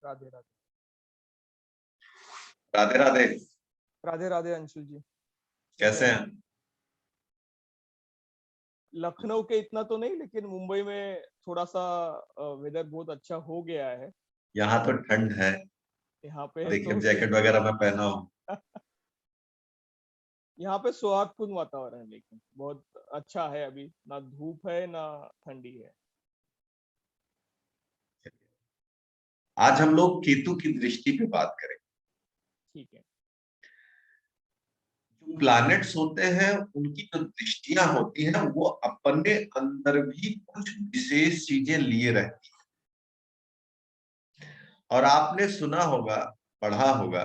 राधे राधे। राधे राधे। राधे राधे अंशुल जी, कैसे हैं? लखनऊ के इतना तो नहीं, लेकिन मुंबई में थोड़ा सा वेदर बहुत अच्छा हो गया है। यहाँ तो ठंड है, यहाँ पे देखिए तो जैकेट वगैरह मैं पहना हूँ। यहाँ पे सौहार्दपूर्ण वातावरण है, लेकिन बहुत अच्छा है। अभी ना धूप है ना ठंडी है। आज हम लोग केतु की दृष्टि पे बात करेंगे। ठीक है। जो प्लैनेट्स होते हैं उनकी जो दृष्टियां होती हैं वो अपने अंदर भी कुछ विशेष चीजें लिए रहती हैं। और आपने सुना होगा, पढ़ा होगा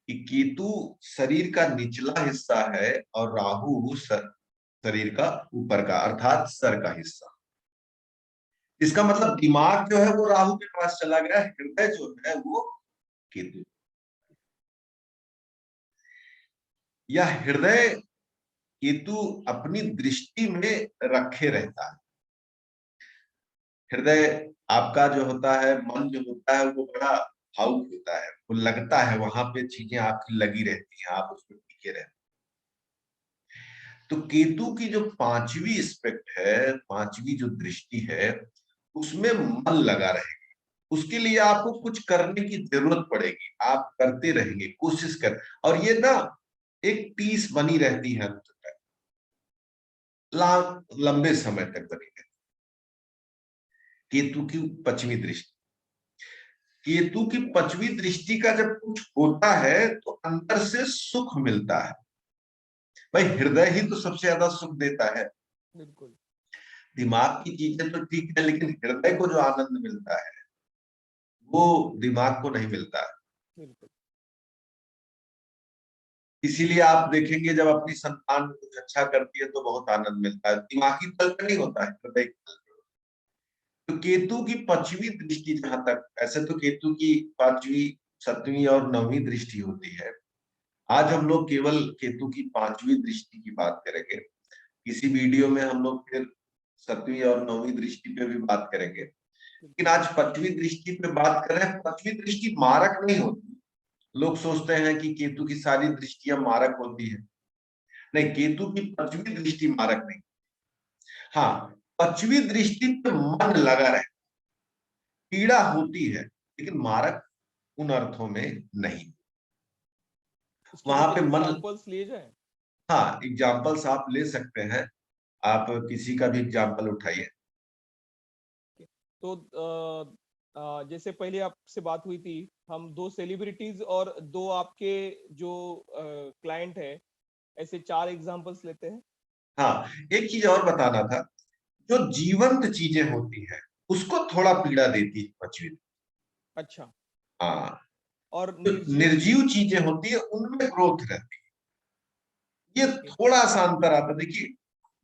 कि केतु शरीर का निचला हिस्सा है और राहु शरीर का ऊपर का अर्थात सर का हिस्सा। इसका मतलब दिमाग जो है वो राहु के पास चला गया, हृदय जो है वो केतु। यह हृदय केतु अपनी दृष्टि में रखे रहता है। हृदय आपका जो होता है, मन जो होता है वो बड़ा भावुक होता है, वो लगता है, वहां पे चीजें आपकी लगी रहती हैं, आप उसमें टिके रहते हैं। तो केतु की जो पांचवी एस्पेक्ट है, पांचवी जो दृष्टि है, उसमें मन लगा रहेगा। उसके लिए आपको कुछ करने की जरूरत पड़ेगी, आप करते रहेंगे, कोशिश कर। और ये ना एक टीस बनी रहती है अंत तक, लंबे समय तक बनी रहती है। केतु की पश्चिमी दृष्टि, केतु की पश्चिमी दृष्टि का जब कुछ होता है तो अंदर से सुख मिलता है। भाई हृदय ही तो सबसे ज्यादा सुख देता है। बिल्कुल। दिमाग की चीजें तो ठीक है, लेकिन हृदय को जो आनंद मिलता है वो दिमाग को नहीं मिलता है। बिल्कुल। इसीलिए आप देखेंगे जब अपनी संतान कुछ अच्छा करती है तो बहुत आनंद मिलता है, दिमागी तल पे नहीं होता है, हृदय के तल पे। तो केतु की पश्चिमी दृष्टि, जहां तक ऐसे तो केतु की पांचवी, सातवीं और नौवीं दृष्टि होती है। आज हम लोग केवल केतु की पांचवी दृष्टि की बात करेंगे। किसी वीडियो में हम लोग फिर सातवीं और नौवीं दृष्टि पे भी बात करेंगे, लेकिन आज पांचवी दृष्टि पे बात कर रहे हैं। पांचवी दृष्टि मारक नहीं होती। लोग सोचते हैं कि केतु की सारी दृष्टियां मारक होती है। नहीं, केतु की पांचवी दृष्टि मारक नहीं। हाँ, पांचवी दृष्टि पे मन लगा रहे, पीड़ा होती है, लेकिन मारक उन अर्थों में नहीं। इसके वहां कुछ पे मन, एग्जांपल्स लिए जाएं? हाँ एग्जाम्पल्स आप ले सकते हैं। आप किसी का भी एग्जाम्पल उठाइए। तो जैसे पहले आपसे बात हुई थी, हम दो सेलिब्रिटीज और दो आपके जो क्लाइंट है, ऐसे चार एग्जांपल्स लेते हैं। हाँ, एक चीज और बताना था। जो जीवंत चीजें होती हैं उसको थोड़ा पीड़ा देती है पृथ्वी। अच्छा। हाँ, और तो निर्जीव? निर्जीव चीजें होती है उनमें ग्रोथ रहती है। ये ओके। थोड़ा सा अंतर आता है। देखिए,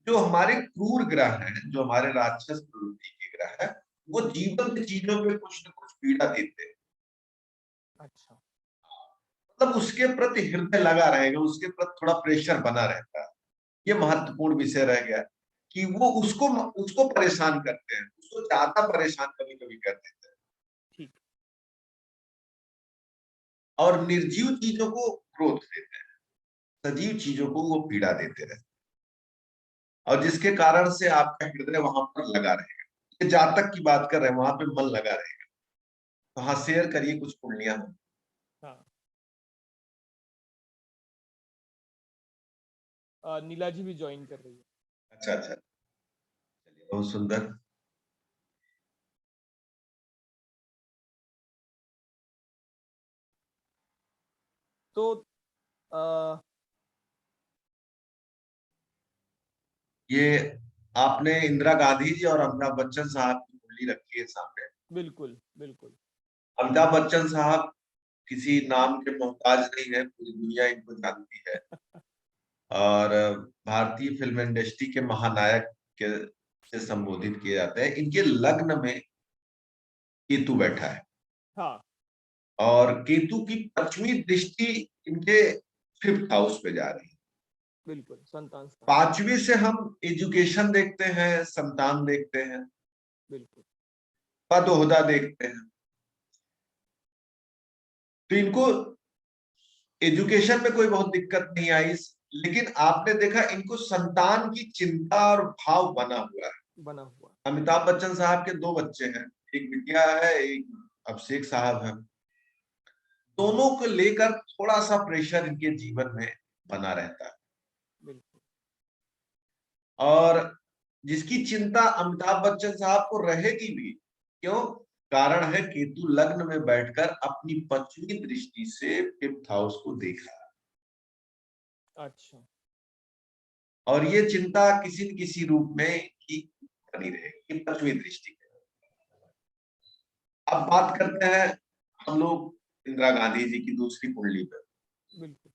जो हमारे क्रूर ग्रह हैं, जो हमारे राक्षस प्रवृत्ति के ग्रह है, वो जीवंत चीजों पे कुछ न कुछ पीड़ा देते हैं। अच्छा। मतलब उसके प्रति हृदय लगा रहेगा, उसके प्रति थोड़ा प्रेशर बना रहता है। ये महत्वपूर्ण विषय रह गया कि वो उसको उसको परेशान करते हैं, उसको ज्यादा परेशान कभी कभी कर देते हैं। ठीक। और निर्जीव चीजों को ग्रोथ देते हैं, सजीव चीजों को वो पीड़ा देते रहते हैं। और जिसके कारण से आपका हृदय वहां पर लगा रहेगा। ये जातक की बात कर रहे हैं, वहां पे मन लगा रहेगा। तो हाँ, शेयर करिए कुछ कुंडलियां। हाँ। नीला जी भी ज्वाइन कर रही है। अच्छा अच्छा, चलिए बहुत सुंदर। तो आ, ये आपने इंदिरा गांधी जी और अमिताभ बच्चन साहब की कुंडली रखी है सामने। बिल्कुल बिल्कुल। अमिताभ बच्चन साहब किसी नाम के मोहताज नहीं है, पूरी दुनिया इनको जानती है। और भारतीय फिल्म इंडस्ट्री के महानायक के से संबोधित किए जाते हैं। इनके लग्न में केतु बैठा है। हाँ। और केतु की पश्चिमी दृष्टि इनके फिफ्थ हाउस पे जा रही है। बिल्कुल, संतान स्थान। पांचवी से हम एजुकेशन देखते हैं, संतान देखते हैं, बिल्कुल। पद ओहदा देखते हैं। तो इनको एजुकेशन में कोई बहुत दिक्कत नहीं आई, लेकिन आपने देखा इनको संतान की चिंता और भाव बना हुआ है। बना हुआ। अमिताभ बच्चन साहब के 2 बच्चे हैं, एक बिटिया है, एक अभिषेक साहब है। दोनों को लेकर थोड़ा सा प्रेशर इनके जीवन में बना रहता है। बिल्कुल। और जिसकी चिंता अमिताभ बच्चन साहब को रहेगी भी, क्यों? कारण है केतु लग्न में बैठकर अपनी 5वीं दृष्टि से 5th हाउस को देख रहा है। अच्छा। और ये चिंता किसी न किसी रूप में ही बनी रहेगी 5वीं दृष्टि के। अब बात करते हैं हम लोग इंदिरा गांधी जी की दूसरी कुंडली पर। बिल्कुल।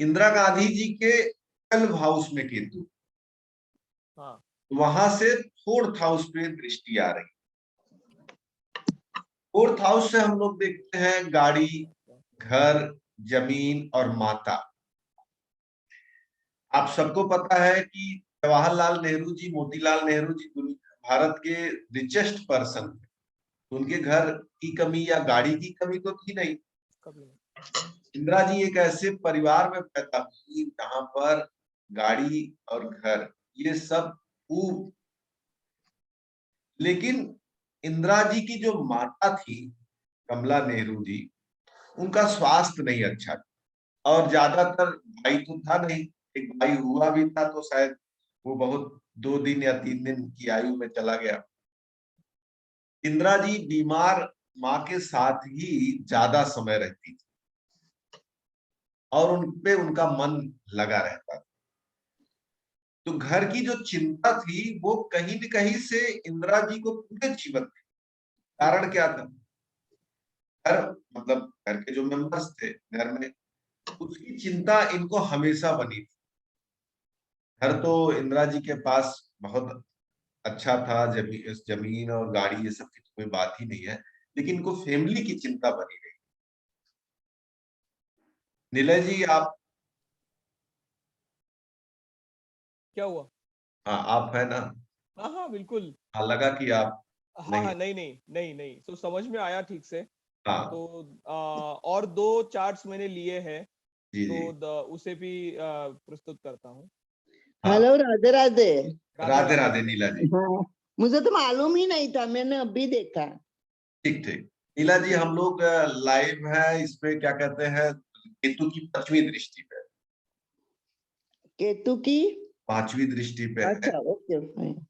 इंदिरा गांधी जी के 12 हाउस में केतु, हाँ। वहां से 4th हाउस पे दृष्टि आ रही। 4th हाउस से हम लोग देखते हैं गाड़ी, घर, जमीन और माता। आप सबको पता है कि जवाहरलाल नेहरू जी, मोतीलाल नेहरू जी भारत के रिचेस्ट पर्सन थे। तो उनके घर की कमी या गाड़ी की कमी तो थी नहीं। कभी नहीं। इंदिरा जी एक ऐसे परिवार में पैदा हुई जहां पर गाड़ी और घर ये सब खूब। लेकिन इंदिरा जी की जो माता थी कमला नेहरू जी, उनका स्वास्थ्य नहीं अच्छा था। और ज्यादातर भाई तो था नहीं, एक भाई हुआ भी था तो शायद वो बहुत 2 दिन या 3 दिन की आयु में चला गया। इंदिरा जी बीमार माँ के साथ ही ज्यादा समय रहती थी और उनपे उनका मन लगा रहता था। तो घर की जो चिंता थी वो कहीं न कहीं से इंदिरा जी को पूरे जीवन में, कारण क्या था? घर, मतलब घर के जो मेंबर्स थे घर में, उसकी चिंता इनको हमेशा बनी थी। घर तो इंदिरा जी के पास बहुत अच्छा था, जमीन और गाड़ी ये सब की तो कोई बात ही नहीं है, लेकिन इनको फैमिली की चिंता बनी रही। नीलय जी आप, क्या हुआ? हाँ आप है ना? हाँ हाँ बिल्कुल। हाँ लगा कि आप हाँ नहीं। हाँ, नहीं नहीं नहीं नहीं, तो समझ में आया ठीक से। हाँ तो और 2 चार्ट्स मैंने लिए हैं, जी जी। तो उसे भी प्रस्तुत करता हूँ। हाँ हेलो, राधे राधे। राधे राधे राधे। राधे नीला जी। हाँ, मुझे तो मालूम ही नहीं था, मैंने अभी देखा। ठीक ठीक। नीला जी हम लोग लाइव है इस पे, क्या कहते हैं, केतु की 5वीं दृष्टि पे, केतु की 5वीं दृष्टि पे है। अच्छा, ओके।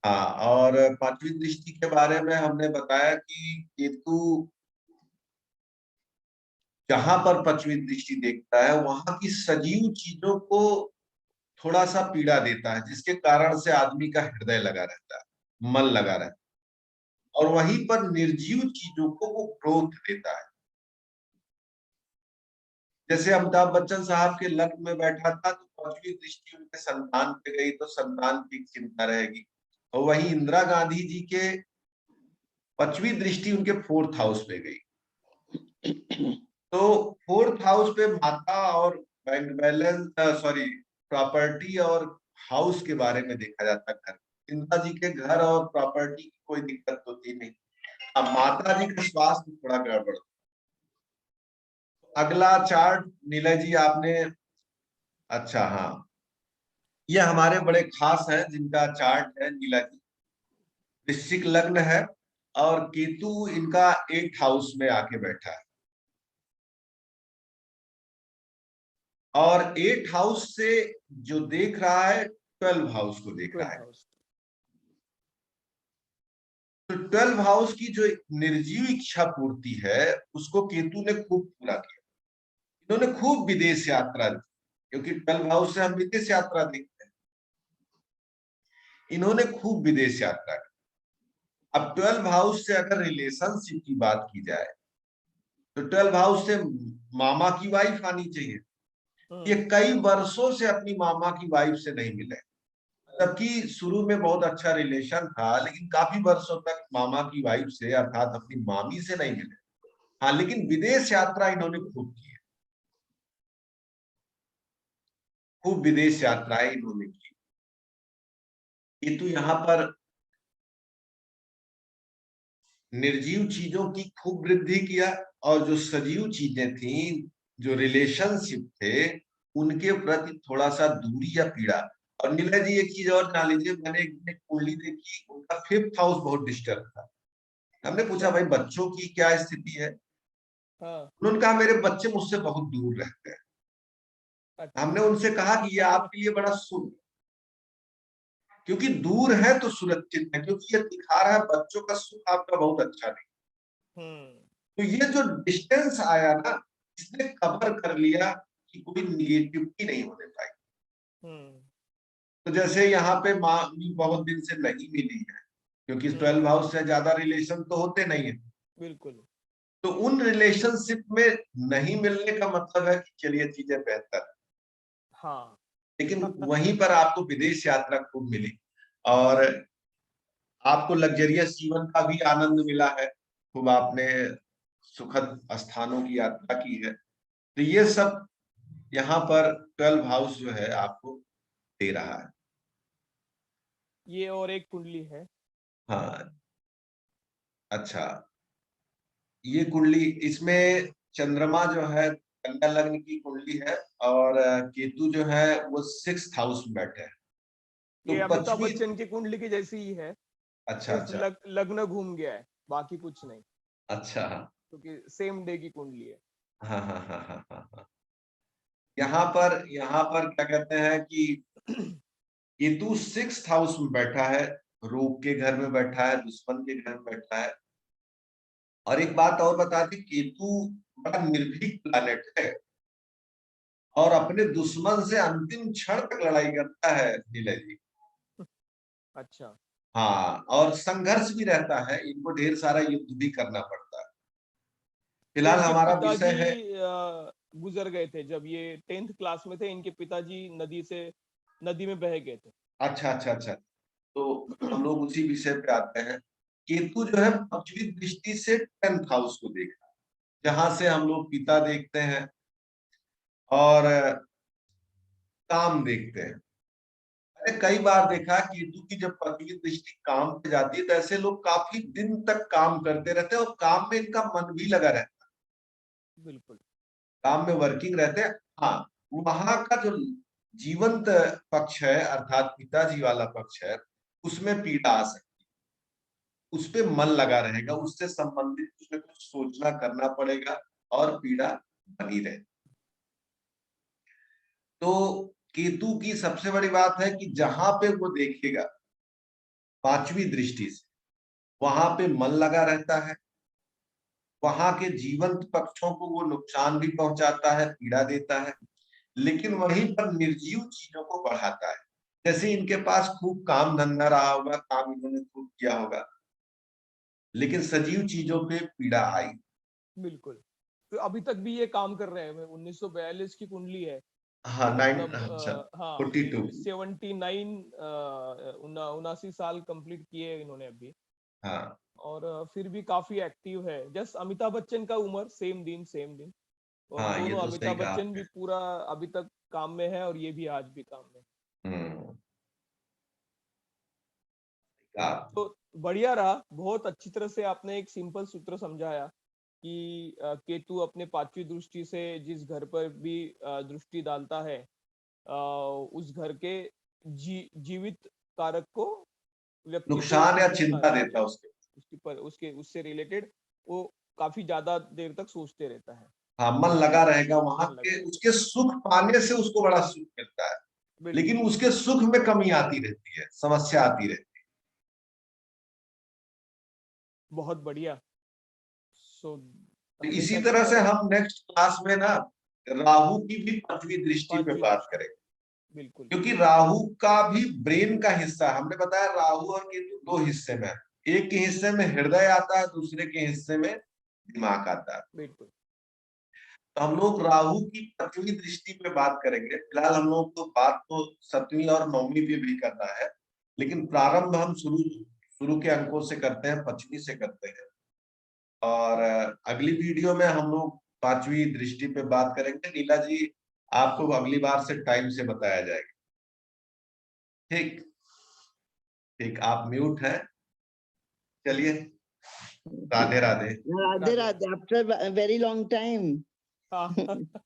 हाँ, और 5वीं दृष्टि के बारे में हमने बताया कि केतु जहां पर 5वीं दृष्टि देखता है वहां की सजीव चीजों को थोड़ा सा पीड़ा देता है, जिसके कारण से आदमी का हृदय लगा रहता है, मन लगा रहता है, और वहीं पर निर्जीव चीजों को वो ग्रोथ देता है। जैसे अमिताभ बच्चन साहब के लग्न में बैठा था तो 5वीं दृष्टि उनके संतान पे गई तो संतान की चिंता रहेगी। और वहीं इंदिरा गांधी जी के 5वीं दृष्टि उनके 4th हाउस पे गई। तो 4th हाउस पे माता और बैंक बैलेंस, सॉरी, प्रॉपर्टी और हाउस के बारे में देखा जाता है। घर, इंदिरा जी के घर और प्रॉपर्टी की कोई दिक्कत तो थी नहीं। अब माता जी का स्वास्थ्य थोड़ा गड़बड़। अगला चार्ट नीला जी आपने, अच्छा हाँ, ये हमारे बड़े खास हैं जिनका चार्ट है नीला जी। वृश्चिक लग्न है और केतु इनका 8th हाउस में आके बैठा है, और 8th हाउस से जो देख रहा है 12 हाउस को देख रहा 12th है। हाउस। तो 12 हाउस की जो निर्जीव इच्छा पूर्ति है उसको केतु ने खूब पूरा किया। इन्होंने खूब विदेश यात्रा की, क्योंकि 12 हाउस से हम विदेश यात्रा देखते हैं। इन्होंने खूब विदेश यात्रा की। अब 12 हाउस से अगर रिलेशनशिप की बात की जाए तो 12 हाउस से मामा की वाइफ आनी चाहिए। ये कई वर्षों से अपनी मामा की वाइफ से नहीं मिले, जबकि शुरू में बहुत अच्छा रिलेशन था, लेकिन काफी वर्षों तक मामा की वाइफ से अर्थात अपनी मामी से नहीं मिले। हाँ, लेकिन विदेश यात्रा इन्होंने खूब की है, खूब विदेश यात्राएं इन्होंने की। केतु यहाँ पर निर्जीव चीजों की खूब वृद्धि किया, और जो सजीव चीजें थी, जो रिलेशनशिप थे, उनके प्रति थोड़ा सा दूरी या पीड़ा। और नीला जी एक चीज और जान लीजिए, मैंने एक कुंडली देखी, उनका 5th हाउस बहुत डिस्टर्ब था। हमने पूछा अच्छा। भाई बच्चों की क्या स्थिति है, हाँ। उन्होंने कहा मेरे बच्चे मुझसे बहुत दूर रहते हैं। अच्छा। हमने उनसे कहा कि ये आपके लिए बड़ा शुभ, क्योंकि दूर है तो सुरक्षित है, क्योंकि ये दिखा रहा है बच्चों का सुख आपका बहुत अच्छा नहीं। हम्म। तो ये जो डिस्टेंस आया ना, इसने कवर कर लिया कि कोई निगेटिविटी नहीं होने पाई। हम्म। तो जैसे यहाँ पे माँ भी बहुत दिन से नहीं मिली है, क्योंकि 12 हम्म। हाउस से ज्यादा रिलेशन तो होते नहीं है, बिल्कुल। तो उन रिलेशनशिप में नहीं मिलने का मतलब है कि चलिए चीजें बेहतर है। हाँ। लेकिन वहीं पर आपको विदेश यात्रा खूब मिली, और आपको लग्जरियस जीवन का भी आनंद मिला है, खूब आपने सुखद स्थानों की यात्रा की है। तो ये सब यहाँ पर 12 हाउस जो है आपको दे रहा है। ये और एक कुंडली है। हाँ, अच्छा, ये कुंडली, इसमें चंद्रमा जो है कन्या लग्न की कुंडली है, और केतु जो है वो 6th हाउस में बैठे हैं। तो ये अमिताभ पश्चिमी, बच्चन की कुंडली की जैसी ही है। अच्छा सिर्फ अच्छा, लग्न घूम गया है, बाकी कुछ नहीं, अच्छा, क्योंकि सेम डे की कुंडली है। हाँ हाँ हाँ हाँ हाँ हाँ। यहाँ पर क्या कहते हैं कि केतु 6th हाउस में बैठा है, रोग के घर में बैठा है, दुश्मन के घर में बैठा है। और एक बात और बता दी, केतु बड़ा निर्भीक प्लैनेट है, और अपने दुश्मन से अंतिम क्षण तक लड़ाई करता है नीलय जी। अच्छा। हाँ, और संघर्ष भी रहता है, इनको ढेर सारा युद्ध भी करना पड़ता है। तो फिलहाल इनके हमारा पिताजी विषय है, गुजर गए थे जब ये 10th क्लास में थे, इनके पिताजी नदी में बह गए थे। अच्छा अच्छा अच्छा, तो हम लोग उसी विषय पे आते हैं। केतु जो है पृथ्वी दृष्टि से 10th हाउस को देखा, जहां से हम लोग पिता देखते हैं और काम देखते हैं। मैंने कई बार देखा केतु की जब पृथ्वी दृष्टि काम पे जाती है, तो ऐसे लोग काफी दिन तक काम करते रहते हैं, और काम में इनका मन भी लगा रहता है, बिल्कुल। काम में वर्किंग रहते हैं। हाँ, वहां का जो जीवंत पक्ष है, अर्थात पिताजी वाला पक्ष है, उसमें पीड़ा आ सकती है, उस पे मन लगा रहेगा, उससे संबंधित कुछ न कुछ सोचना करना पड़ेगा, और पीड़ा बनी रहे। तो केतु की सबसे बड़ी बात है कि जहां पे वो देखेगा 5वीं दृष्टि से, वहां पे मन लगा रहता है, वहां के जीवंत पक्षों को वो नुकसान भी पहुंचाता है, पीड़ा देता है, लेकिन वहीं पर निर्जीव चीजों को बढ़ाता है। जैसे इनके पास खूब काम धंधा रहा होगा, काम इन्होंने खूब किया होगा, लेकिन सजीव चीजों पे पीड़ा आई। बिल्कुल। तो अभी तक भी ये काम कर रहे हैं। 1942 की कुंडली है, हाँ, तो नाइन, मतलब अच्छा, हाँ, 42, 79 79 साल कंप्लीट किए इन्होंने अभी। हाँ और फिर भी काफी एक्टिव है, जस्ट अमिताभ बच्चन का उम्र, सेम दिन। और हाँ, ये दोनों, तो सही अमिताभ कहा बच्चन भी आपने। पूरा अभी तक काम में है, और ये भी आज भी काम में। हम्म, कहा। तो बढ़िया रहा, बहुत अच्छी तरह से आपने एक सिंपल सूत्र समझाया कि केतु अपने 5वीं दृष्टि से जिस घर पर भी दृष्टि डालता है, उस घर के जीवित कारक को, व्यक्ति को नुकसान या जीवित चिंता कारक, देता उसके, उसके पर, उसके उससे रिलेटेड वो काफी ज्यादा देर तक सोचते रहता है। हाँ, मन लगा रहेगा वहां मन लगा के, रहेगा। उसके सुख पाने से उसको बड़ा सुख मिलता है, लेकिन बिल्कुल। उसके सुख में कमी आती रहती है, समस्या आती रहती बहुत बढ़िया। सो है। तो इसी हमेशा की तरह से तरह। हम नेक्स्ट क्लास में ना राहु की भी 5वीं दृष्टि पे 5वीं बात दृष्टि। करेंगे, बिल्कुल। क्योंकि राहु का भी ब्रेन का हिस्सा है। हमने बताया राहु और केतु 2 हिस्से में है, एक के हिस्से में हृदय आता है, दूसरे के हिस्से में दिमाग आता है। बिल्कुल। तो हम लोग राहु की 5वीं दृष्टि पे बात करेंगे। फिलहाल हम लोग तो बात तो 7वीं और 9वीं पे भी करना है, लेकिन प्रारंभ हम शुरू शुरू के अंकों से करते हैं, 5वीं से करते हैं। और अगली वीडियो में हम लोग 5वीं दृष्टि पे बात करेंगे। नीला जी, आपको अगली बार से टाइम से बताया जाएगा, ठीक? ठीक, आप म्यूट हैं, चलिए। Radhe Radhe. Radhe Radhe after very long time. हाँ